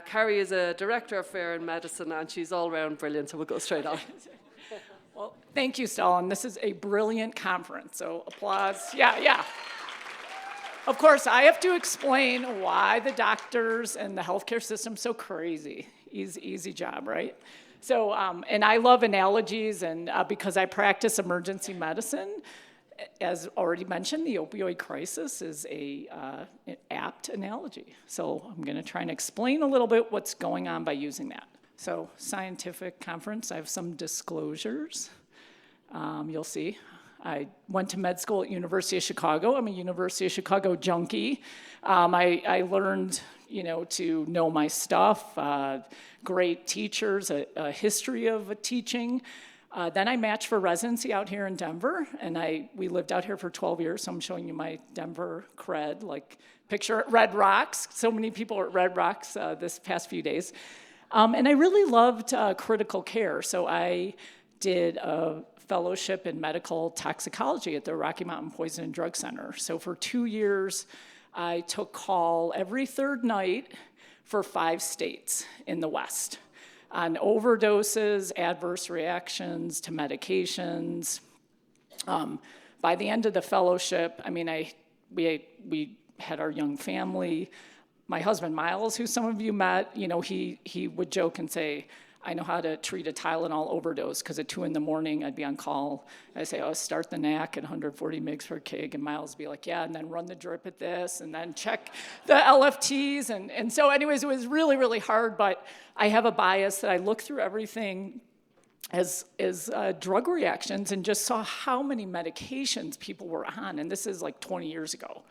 Carrie is a director of fair in medicine, and she's all around brilliant, so we'll go straight on. Well, thank you, Stalin. This is a brilliant conference, so applause. Yeah. Of course, I have to explain why the doctors and the healthcare system's so crazy. Easy job, right? So, and I love analogies, and because I practice emergency medicine, as already mentioned, the opioid crisis is an apt analogy. So I'm going to try and explain a little bit what's going on by using that. So scientific conference, I have some disclosures. You'll see. I went to med school at University of Chicago. I'm a University of Chicago junkie. I learned, to know my stuff, great teachers, a history of teaching. Then I matched for residency out here in Denver, and we lived out here for 12 years, so I'm showing you my Denver cred, like picture at Red Rocks. So many people are at Red Rocks this past few days. And I really loved critical care, so I did a fellowship in medical toxicology at the Rocky Mountain Poison and Drug Center. So for 2 years, I took call every third night for 5 states in the West on overdoses, adverse reactions to medications. By the end of the fellowship, we had our young family. My husband, Miles, who some of you met, he would joke and say, I know how to treat a Tylenol overdose, because at 2 a.m, I'd be on call. I'd say, start the NAC at 140 mg per kg, and Miles would be like, yeah, and then run the drip at this, and then check the LFTs. And so anyways, it was really, really hard, but I have a bias that I look through everything as drug reactions and just saw how many medications people were on, and this is like 20 years ago.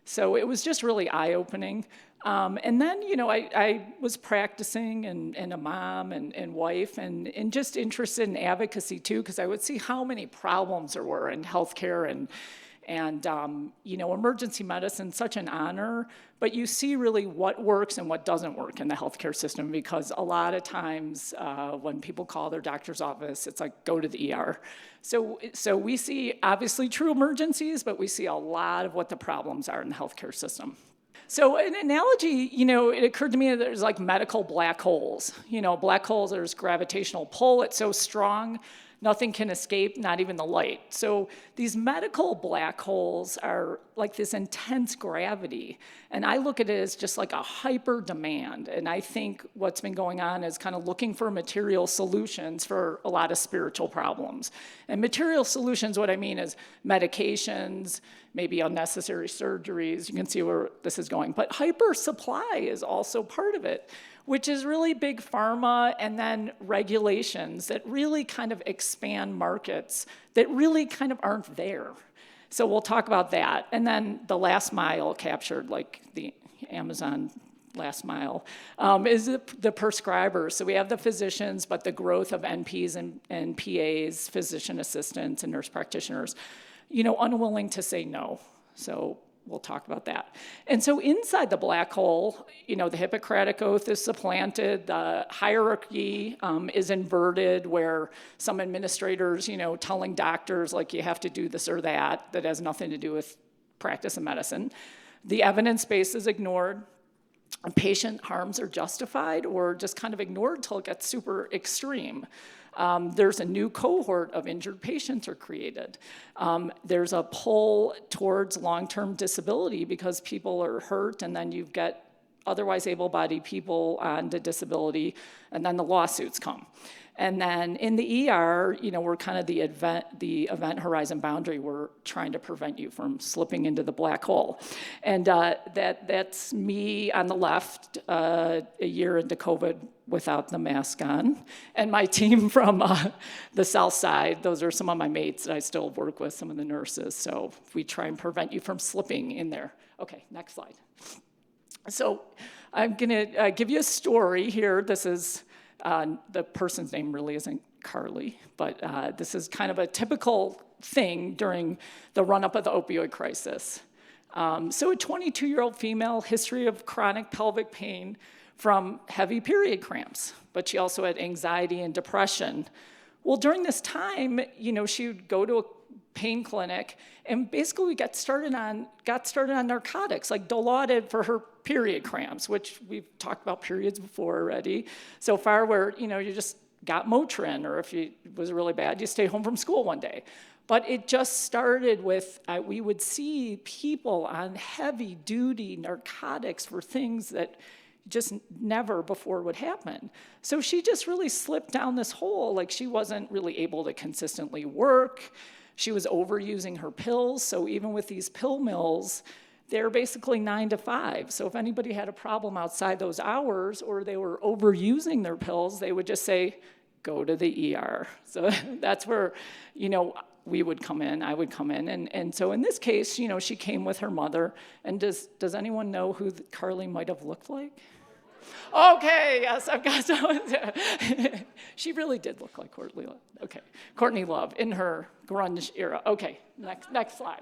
So it was just really eye-opening. And then, I was practicing and a mom and wife and just interested in advocacy too, because I would see how many problems there were in healthcare and emergency medicine, such an honor, but you see really what works and what doesn't work in the healthcare system, because a lot of times when people call their doctor's office, it's like, go to the ER. So we see obviously true emergencies, but we see a lot of what the problems are in the healthcare system. So an analogy, it occurred to me that there's like medical black holes. Black holes, there's gravitational pull, it's so strong, nothing can escape, not even the light. So these medical black holes are like this intense gravity. And I look at it as just like a hyper demand. And I think what's been going on is kind of looking for material solutions for a lot of spiritual problems. And material solutions, what I mean is medications, maybe unnecessary surgeries. You can see where this is going. But hyper supply is also part of it, which is really big pharma, and then regulations that really kind of expand markets that really kind of aren't there. So we'll talk about that. And then the last mile captured, like the Amazon last mile, is the prescribers. So we have the physicians, but the growth of NPs and PAs, physician assistants and nurse practitioners, unwilling to say no. So we'll talk about that. And so inside the black hole, the Hippocratic Oath is supplanted, the hierarchy is inverted, where some administrators, telling doctors, like, you have to do this or that has nothing to do with practice of medicine. The evidence base is ignored. Patient harms are justified or just kind of ignored till it gets super extreme. There's a new cohort of injured patients are created. There's a pull towards long-term disability because people are hurt, and then you get otherwise able-bodied people onto disability, and then the lawsuits come. And then in the ER, we're kind of the event horizon boundary. We're trying to prevent you from slipping into the black hole. And that's me on the left, a year into COVID without the mask on. And my team from the south side, those are some of my mates that I still work with, some of the nurses. So we try and prevent you from slipping in there. Okay, next slide. So I'm gonna give you a story here. This is, the person's name really isn't Carly, but this is kind of a typical thing during the run-up of the opioid crisis. So a 22-year-old female, history of chronic pelvic pain from heavy period cramps, but she also had anxiety and depression. Well, during this time, she would go to pain clinic, and basically we got started on narcotics, like Dilaudid for her period cramps, which we've talked about periods before already. So far where, you just got Motrin, or if it was really bad, you stay home from school one day. But it just started with, we would see people on heavy duty narcotics for things that just never before would happen. So she just really slipped down this hole, like she wasn't really able to consistently work. She was overusing her pills, so even with these pill mills, they're basically 9 to 5. So if anybody had a problem outside those hours or they were overusing their pills, they would just say, go to the ER. So that's where, we would come in, I would come in. And so in this case, she came with her mother. And does anyone know who Carly might have looked like? Okay, yes, I've got someone. She really did look like Courtney Love. Okay, Courtney Love in her grunge era. Okay, next slide.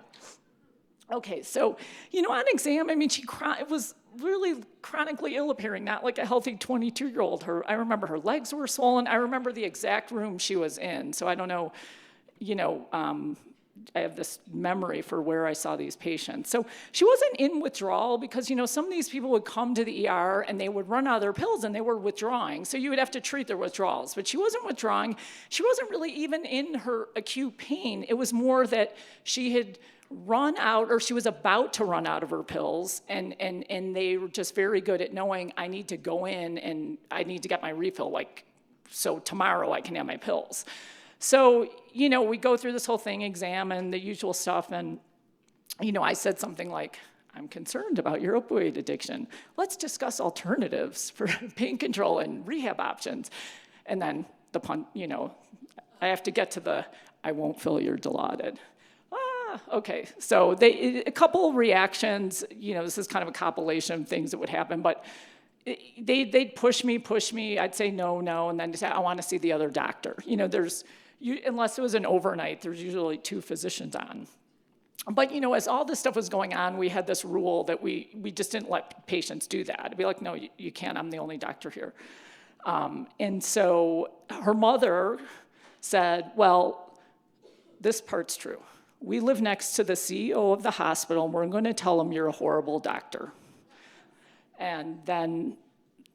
Okay, so, on exam, she was really chronically ill appearing, not like a healthy 22-year-old. I remember her legs were swollen. I remember the exact room she was in. So I don't know, I have this memory for where I saw these patients. So she wasn't in withdrawal because, some of these people would come to the ER and they would run out of their pills and they were withdrawing. So you would have to treat their withdrawals. But she wasn't withdrawing. She wasn't really even in her acute pain. It was more that she had run out, or she was about to run out of her pills, and they were just very good at knowing I need to go in and I need to get my refill, so tomorrow I can have my pills. So, we go through this whole thing, examine the usual stuff, and, I said something like, I'm concerned about your opioid addiction. Let's discuss alternatives for pain control and rehab options. And then I have to get to I won't fill your Dilaudid. Okay, so a couple reactions, this is kind of a compilation of things that would happen, but they'd push me, I'd say no, and then say, I want to see the other doctor. Unless it was an overnight, there's usually 2 physicians on. But, as all this stuff was going on, we had this rule that we just didn't let patients do that. It'd be like, no, you can't, I'm the only doctor here. And so her mother said, well, this part's true. We live next to the CEO of the hospital, and we're going to tell him you're a horrible doctor. And then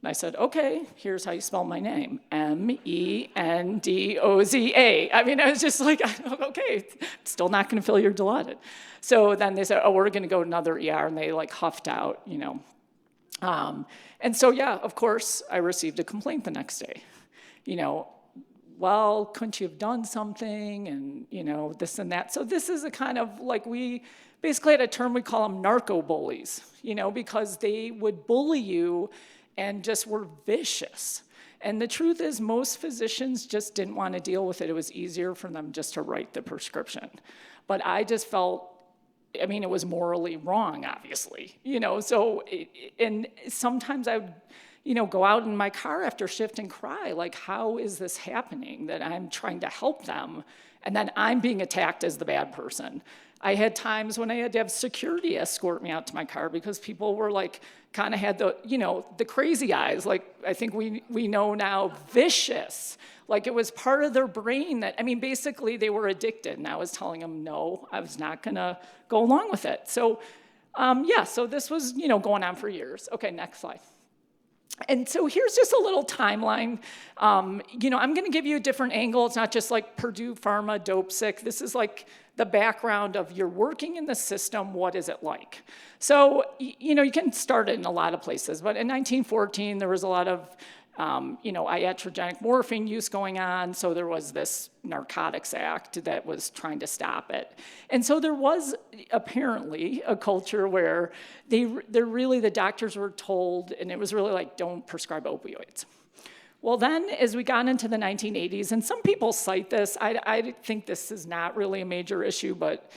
I said, okay, here's how you spell my name, Mendoza. I was just like, okay, still not going to fill your Dilaudid. So then they said, oh, we're going to go to another ER, and they huffed out, And so, yeah, of course, I received a complaint the next day. Well, couldn't you have done something, and, this and that. So this is a kind of, we basically had a term we call them narco bullies, because they would bully you and just were vicious. And the truth is most physicians just didn't want to deal with it. It was easier for them just to write the prescription. But I just felt, it was morally wrong, obviously, and sometimes I would, go out in my car after shift and cry, how is this happening, that I'm trying to help them, and then I'm being attacked as the bad person. I had times when I had to have security escort me out to my car because people were kind of had the crazy eyes, I think we know now, vicious. It was part of their brain that, basically they were addicted, and I was telling them, no, I was not gonna go along with it. So, so this was, going on for years. Okay, next slide. And so here's just a little timeline. I'm going to give you a different angle. It's not just Purdue Pharma, dope sick. This is the background of you're working in the system. What is it like? So, you can start it in a lot of places. But in 1914, there was a lot of iatrogenic morphine use going on, so there was this Narcotics Act that was trying to stop it. And so there was apparently a culture where the doctors were told, and it was really don't prescribe opioids. Well then, as we got into the 1980s, and some people cite this, I think this is not really a major issue, but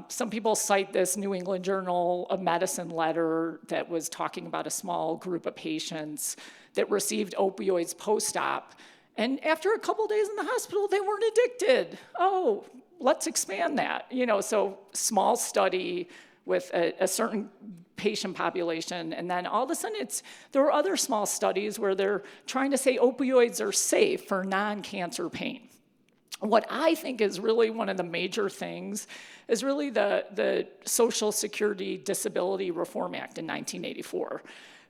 some people cite this New England Journal of Medicine letter that was talking about a small group of patients that received opioids post-op. And after a couple days in the hospital, they weren't addicted. Oh, let's expand that. So small study with a certain patient population. And then all of a sudden, there are other small studies where they're trying to say opioids are safe for non-cancer pain. What I think is really one of the major things is really the Social Security Disability Reform Act in 1984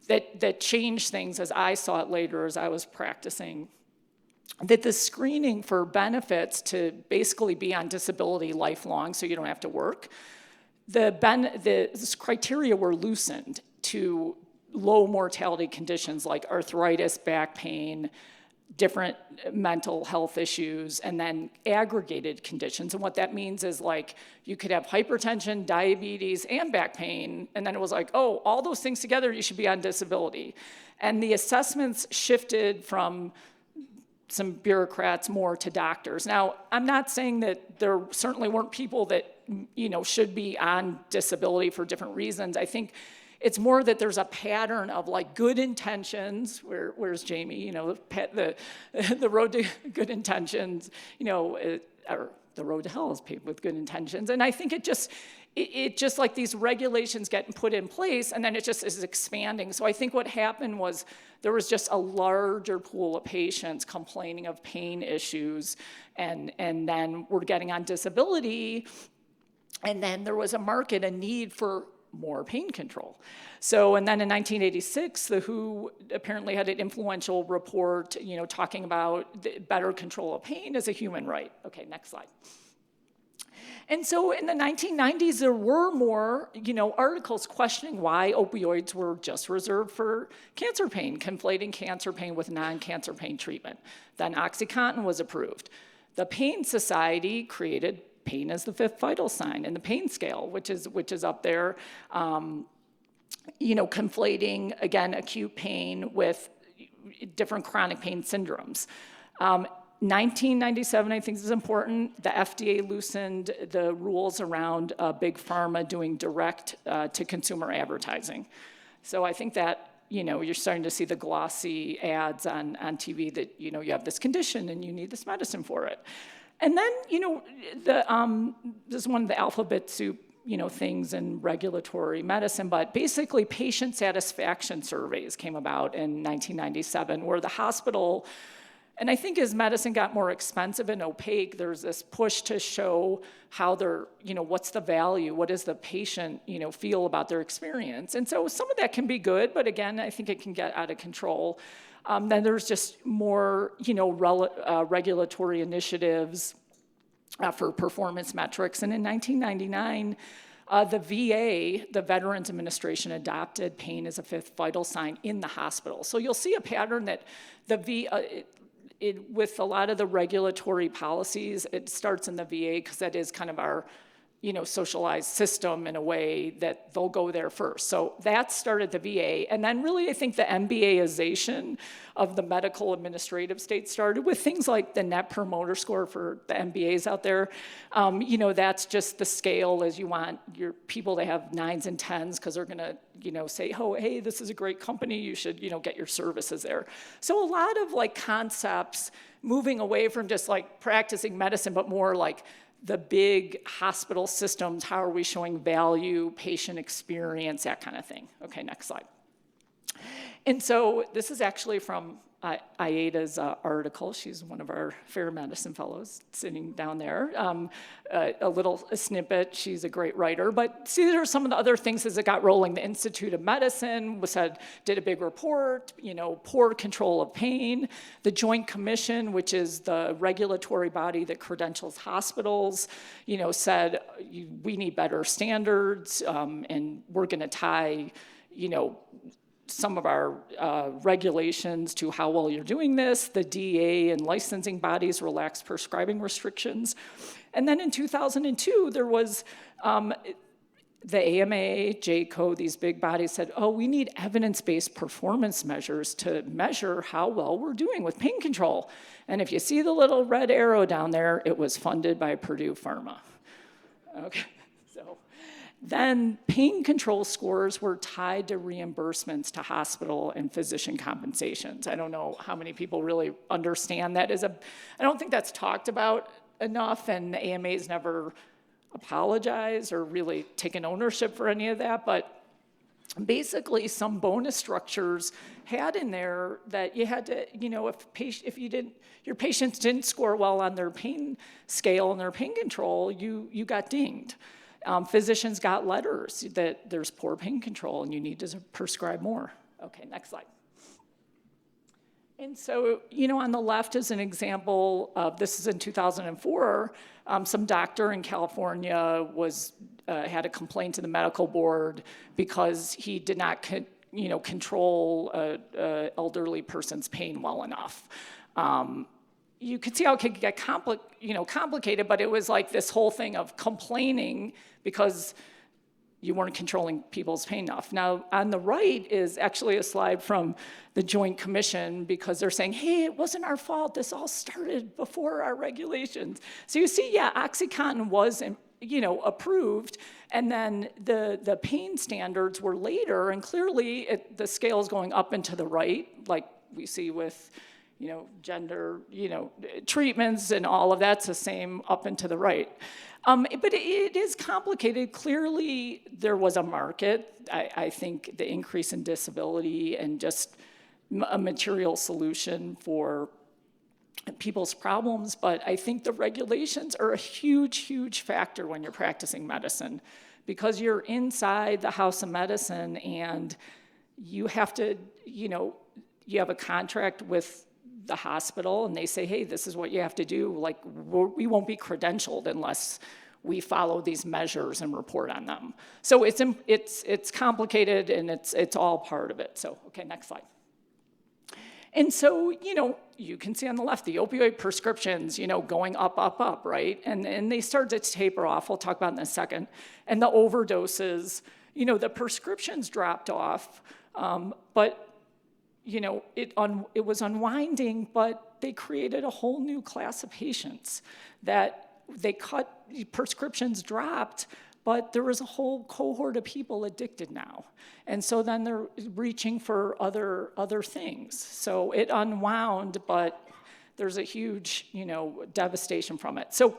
that changed things as I saw it later as I was practicing, that the screening for benefits to basically be on disability lifelong so you don't have to work, the criteria were loosened to low mortality conditions like arthritis, back pain, different mental health issues, and then aggregated conditions. And what that means is like you could have hypertension, diabetes, and back pain, and then it was like, oh, all those things together, you should be on disability. And the assessments shifted from some bureaucrats more to doctors. Now, I'm not saying that there certainly weren't people that, should be on disability for different reasons. I think it's more that there's a pattern of like good intentions. Where's Jamie? The road to good intentions. Or the road to hell is paved with good intentions. And I think it just like these regulations get put in place, and then it just is expanding. So I think what happened was there was just a larger pool of patients complaining of pain issues, and then we're getting on disability, and then there was a need for more pain control. So, and then in 1986, the WHO apparently had an influential report, talking about the better control of pain as a human right. Okay, next slide. And so in the 1990s, there were more, articles questioning why opioids were just reserved for cancer pain, conflating cancer pain with non-cancer pain treatment. Then OxyContin was approved. The Pain Society created pain as the fifth vital sign in the pain scale, which is up there, conflating, again, acute pain with different chronic pain syndromes. 1997, I think this is important, the FDA loosened the rules around big pharma doing direct to consumer advertising. So I think that, you're starting to see the glossy ads on TV that, you have this condition and you need this medicine for it. And then, this is one of the alphabet soup, things in regulatory medicine, but basically patient satisfaction surveys came about in 1997 where the hospital, and I think as medicine got more expensive and opaque, there's this push to show how they're, what's the value, what does the patient, feel about their experience. And so some of that can be good, but again, I think it can get out of control. Then there's just more, regulatory initiatives for performance metrics. And in 1999, the VA, the Veterans Administration, adopted pain as a fifth vital sign in the hospital. So you'll see a pattern that with a lot of the regulatory policies, it starts in the VA because that is kind of our socialized system in a way that they'll go there first. So that started the VA. And then really, I think the MBAization of the medical administrative state started with things like the Net Promoter Score for the MBAs out there. That's just the scale as you want your people to have 9s and 10s because they're going to, say, oh, hey, this is a great company. You should, get your services there. So a lot of like concepts moving away from just like practicing medicine, but more like the big hospital systems, how are we showing value, patient experience, that kind of thing. Okay, next slide. And so this is actually from Aida's article. She's one of our Fair Medicine Fellows sitting down there. A little snippet, she's a great writer. But see, there are some of the other things as it got rolling. The Institute of Medicine did a big report, poor control of pain. The Joint Commission, which is the regulatory body that credentials hospitals, said we need better standards and we're gonna tie, some of our regulations to how well you're doing this. The DEA and licensing bodies relaxed prescribing restrictions. And then in 2002, there was the AMA, JCO, these big bodies said, oh, we need evidence-based performance measures to measure how well we're doing with pain control. And if you see the little red arrow down there, it was funded by Purdue Pharma. Okay, so. Then pain control scores were tied to reimbursements to hospital and physician compensations. I don't know how many people really understand that. I don't think that's talked about enough, and the AMA's never apologized or really taken ownership for any of that. But basically some bonus structures had in there that you had to, if your patients didn't score well on their pain scale and their pain control, you got dinged. Physicians got letters that there's poor pain control and you need to prescribe more. Okay, next slide. And so, on the left is an example of, this is in 2004, some doctor in California had a complaint to the medical board because he did not control an elderly person's pain well enough. You could see how it could get complicated, but it was like this whole thing of complaining because you weren't controlling people's pain enough. Now, on the right is actually a slide from the Joint Commission because they're saying, hey, it wasn't our fault. This all started before our regulations. So you see, yeah, OxyContin was, approved, and then the pain standards were later, and clearly the scale is going up and to the right, like we see with, gender, treatments and all of that's the same up and to the right. But it is complicated. Clearly, there was a market. I think the increase in disability and just a material solution for people's problems, but I think the regulations are a huge, huge factor when you're practicing medicine because you're inside the house of medicine and you have to, you have a contract with the hospital and they say, hey, this is what you have to do. Like, we won't be credentialed unless we follow these measures and report on them. So it's complicated and it's all part of it. So, okay, next slide. And so, you can see on the left, the opioid prescriptions, going up, right? And they started to taper off. We'll talk about it in a second. And the overdoses, the prescriptions dropped off, but it was unwinding, but they created a whole new class of patients that prescriptions dropped, but there was a whole cohort of people addicted now. And so then they're reaching for other things. So it unwound, but there's a huge, devastation from it. So,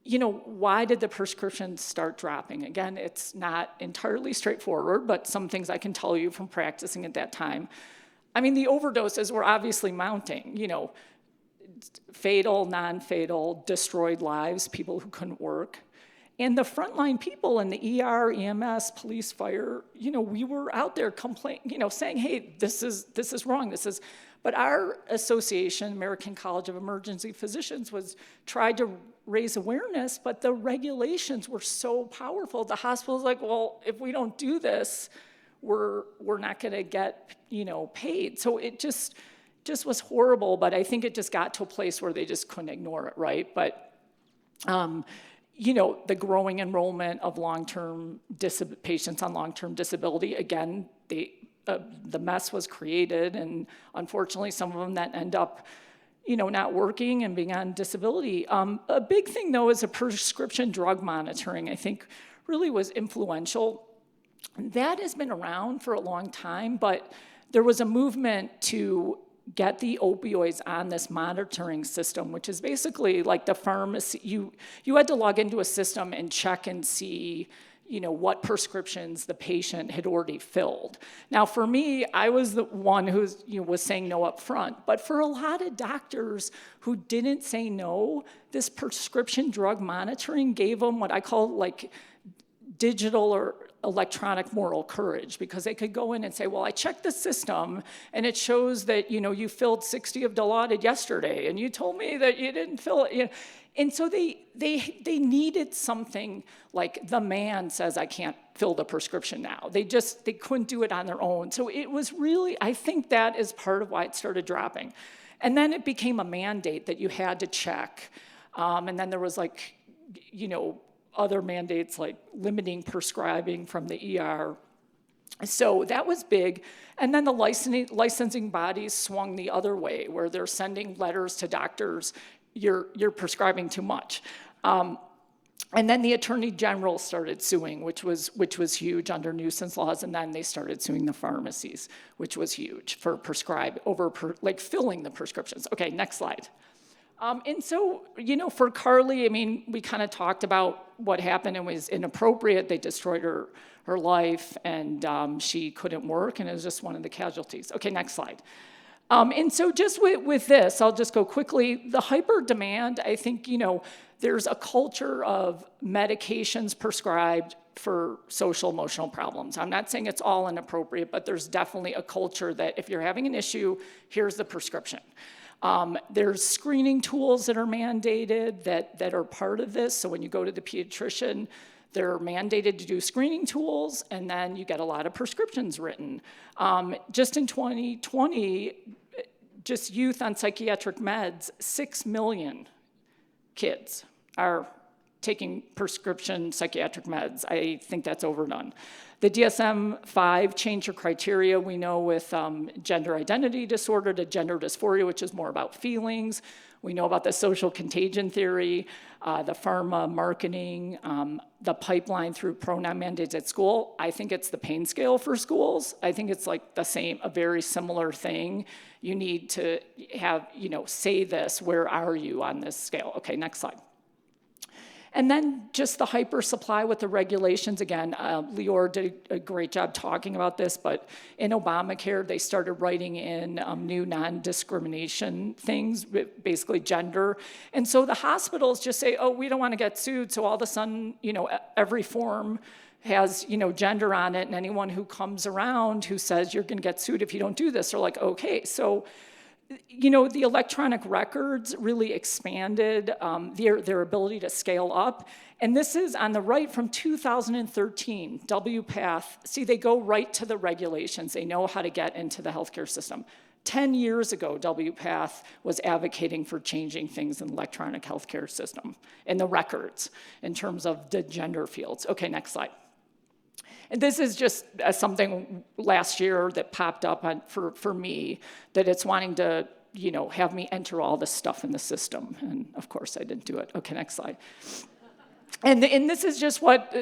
why did the prescriptions start dropping? Again, it's not entirely straightforward, but some things I can tell you from practicing at that time. I mean, the overdoses were obviously mounting, fatal, non-fatal, destroyed lives, people who couldn't work. And the frontline people in the ER, EMS, police, fire, we were out there saying, hey, this is wrong, but our association, American College of Emergency Physicians, tried to raise awareness, but the regulations were so powerful. The hospital's like, well, if we don't do this, we're not gonna get, paid. So it just was horrible, but I think it just got to a place where they just couldn't ignore it, right? But, the growing enrollment of patients on long-term disability, again, the mess was created, and unfortunately, some of them that end up, not working and being on disability. A big thing, though, is a prescription drug monitoring, I think, really was influential. That has been around for a long time, but there was a movement to get the opioids on this monitoring system, which is basically like the pharmacy. You had to log into a system and check and see, what prescriptions the patient had already filled. Now, for me, I was the one who was saying no up front. But for a lot of doctors who didn't say no, this prescription drug monitoring gave them what I call like digital or electronic moral courage, because they could go in and say, well, I checked the system and it shows that, you filled 60 of Dilaudid yesterday and you told me that you didn't fill it. And so they needed something like the man says, I can't fill the prescription now. They couldn't do it on their own. So it was really, I think that is part of why it started dropping. And then it became a mandate that you had to check. And then there was like, other mandates like limiting prescribing from the ER. So that was big. And then the licensing bodies swung the other way, where they're sending letters to doctors, you're prescribing too much. And then the Attorney General started suing, which was huge under nuisance laws, and then they started suing the pharmacies, which was huge for filling the prescriptions. Okay, next slide. And so, for Carly, I mean, we kind of talked about what happened and was inappropriate. They destroyed her life, and she couldn't work, and it was just one of the casualties. Okay, next slide. And so just with this, I'll just go quickly. The hyper demand, I think, there's a culture of medications prescribed for social emotional problems. I'm not saying it's all inappropriate, but there's definitely a culture that if you're having an issue, here's the prescription. There's screening tools that are mandated that are part of this. So when you go to the pediatrician, they're mandated to do screening tools, and then you get a lot of prescriptions written. Just in 2020, just youth on psychiatric meds, 6 million kids are taking prescription psychiatric meds. I think that's overdone. The DSM-5 changed their criteria, we know, with gender identity disorder to gender dysphoria, which is more about feelings. We know about the social contagion theory, the pharma marketing, the pipeline through pronoun mandates at school. I think it's the pain scale for schools. I think it's like a very similar thing. You need to have, say this, where are you on this scale? Okay, next slide. And then just the hyper supply with the regulations. Again, Lior did a great job talking about this, but in Obamacare, they started writing in new non-discrimination things, basically gender. And so the hospitals just say, oh, we don't want to get sued. So all of a sudden, every form has, gender on it. And anyone who comes around who says you're going to get sued if you don't do this, they're like, okay. So the electronic records really expanded their ability to scale up. And this is on the right from 2013, WPATH. See, they go right to the regulations. They know how to get into the healthcare system. 10 years ago, WPATH was advocating for changing things in the electronic healthcare system, in the records, in terms of the gender fields. Okay, next slide. And this is just something last year that popped up for me, that it's wanting to, have me enter all this stuff in the system. And of course, I didn't do it. Okay, next slide. And this is just what,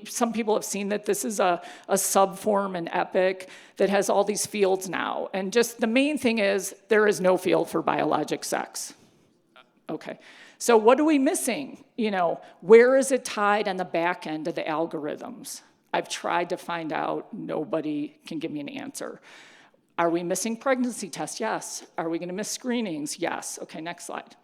some people have seen that this is a subform in EPIC that has all these fields now. And just the main thing is there is no field for biologic sex. Okay. So what are we missing? Where is it tied on the back end of the algorithms? I've tried to find out. Nobody can give me an answer. Are we missing pregnancy tests? Yes. Are we going to miss screenings? Yes. Okay, next slide.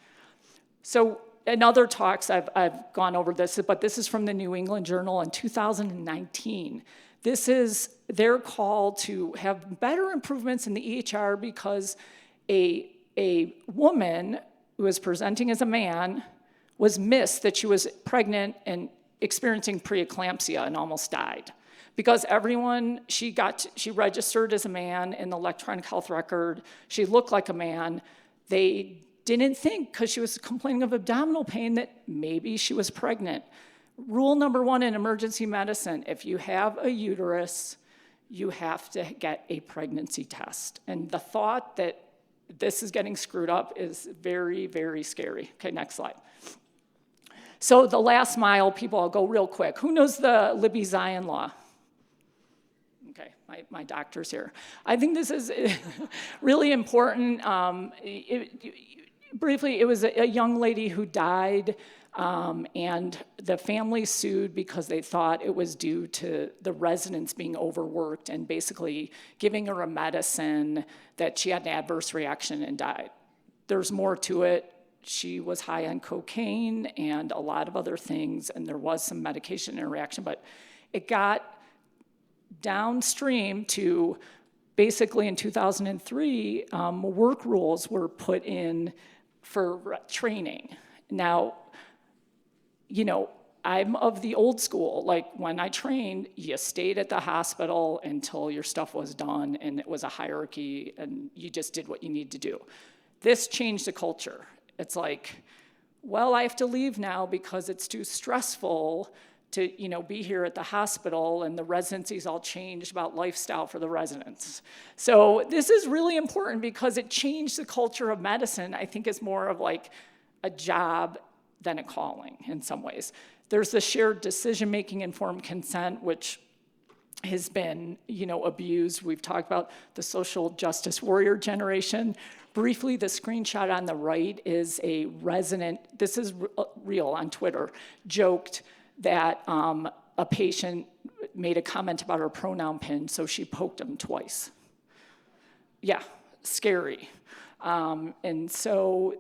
So in other talks, I've gone over this, but this is from the New England Journal in 2019. This is their call to have better improvements in the EHR because a woman who was presenting as a man was missed that she was pregnant and experiencing preeclampsia and almost died. Because she registered as a man in the electronic health record. She looked like a man. They didn't think, because she was complaining of abdominal pain, that maybe she was pregnant. Rule number 1 in emergency medicine, if you have a uterus, you have to get a pregnancy test. And the thought that this is getting screwed up is very, very scary. Okay, next slide. So the last mile, people, I'll go real quick. Who knows the Libby-Zion law? Okay, my doctor's here. I think this is really important. Briefly, it was a young lady who died, and the family sued because they thought it was due to the residents being overworked and basically giving her a medicine that she had an adverse reaction and died. There's more to it. She was high on cocaine and a lot of other things, and there was some medication interaction, but it got downstream to basically in 2003, work rules were put in for training. Now, I'm of the old school. Like when I trained, you stayed at the hospital until your stuff was done, and it was a hierarchy, and you just did what you need to do. This changed the culture. It's like, well, I have to leave now because it's too stressful to, be here at the hospital, and the residency's all changed about lifestyle for the residents. So this is really important because it changed the culture of medicine. I think it's more of like a job than a calling in some ways. There's the shared decision-making informed consent, which has been, abused. We've talked about the social justice warrior generation. Briefly, the screenshot on the right is a resident, this is real on Twitter, joked that a patient made a comment about her pronoun pin, so she poked him twice. Yeah, scary. And so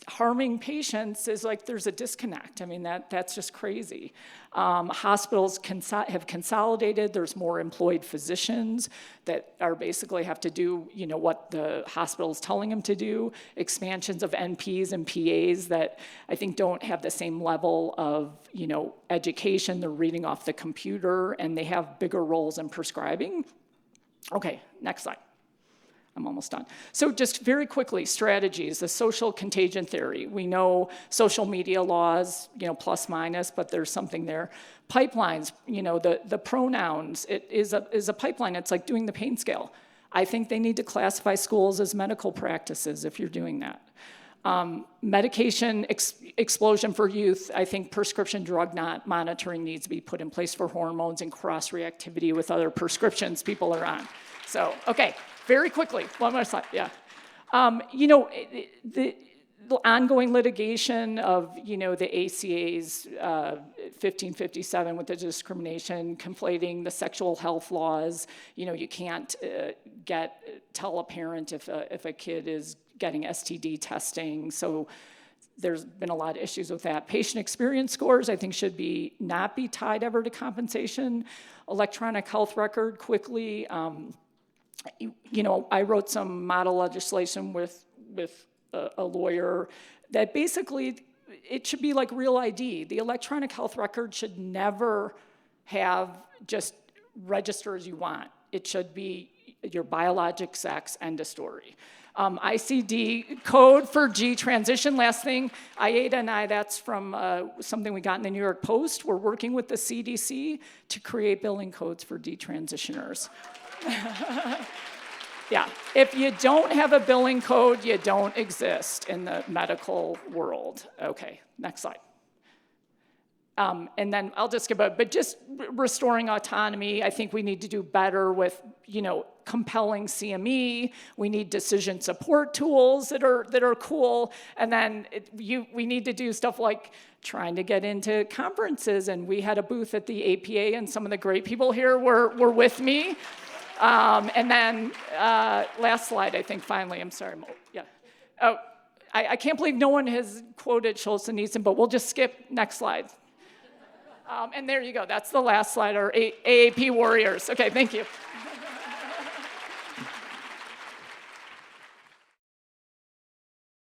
harming patients is like there's a disconnect. I mean, that's just crazy. Hospitals have consolidated. There's more employed physicians that are basically have to do, what the hospital is telling them to do. Expansions of NPs and PAs that I think don't have the same level of, education. They're reading off the computer and they have bigger roles in prescribing. Okay, next slide. I'm almost done. So just very quickly, strategies, the social contagion theory. We know social media laws, plus minus, but there's something there. Pipelines, the pronouns, it is a pipeline. It's like doing the pain scale. I think they need to classify schools as medical practices if you're doing that. Medication explosion for youth. I think prescription drug monitoring needs to be put in place for hormones and cross-reactivity with other prescriptions people are on. So, okay. Very quickly, one more slide, yeah. The ongoing litigation of, the ACA's 1557 with the discrimination, conflating the sexual health laws. You can't tell a parent if a kid is getting STD testing. So there's been a lot of issues with that. Patient experience scores, I think, should not be tied ever to compensation. Electronic health record, quickly. I wrote some model legislation with a lawyer that basically it should be like real ID. The electronic health record should never have just register as you want. It should be your biologic sex, end of story. ICD code for G transition. Last thing, IATA and I, that's from something we got in the New York Post. We're working with the CDC to create billing codes for detransitioners. Yeah, if you don't have a billing code, you don't exist in the medical world. Okay, next slide. And then I'll just skip it, but just restoring autonomy, I think we need to do better with, compelling CME. We need decision support tools that are cool. And then we need to do stuff like trying to get into conferences. And we had a booth at the APA, and some of the great people here were with me. And then last slide, I think, finally, I'm sorry, yeah. Oh, I can't believe no one has quoted Schultz and Neeson, but we'll just skip next slide. And there you go, that's the last slide, our AAP warriors. Okay, thank you.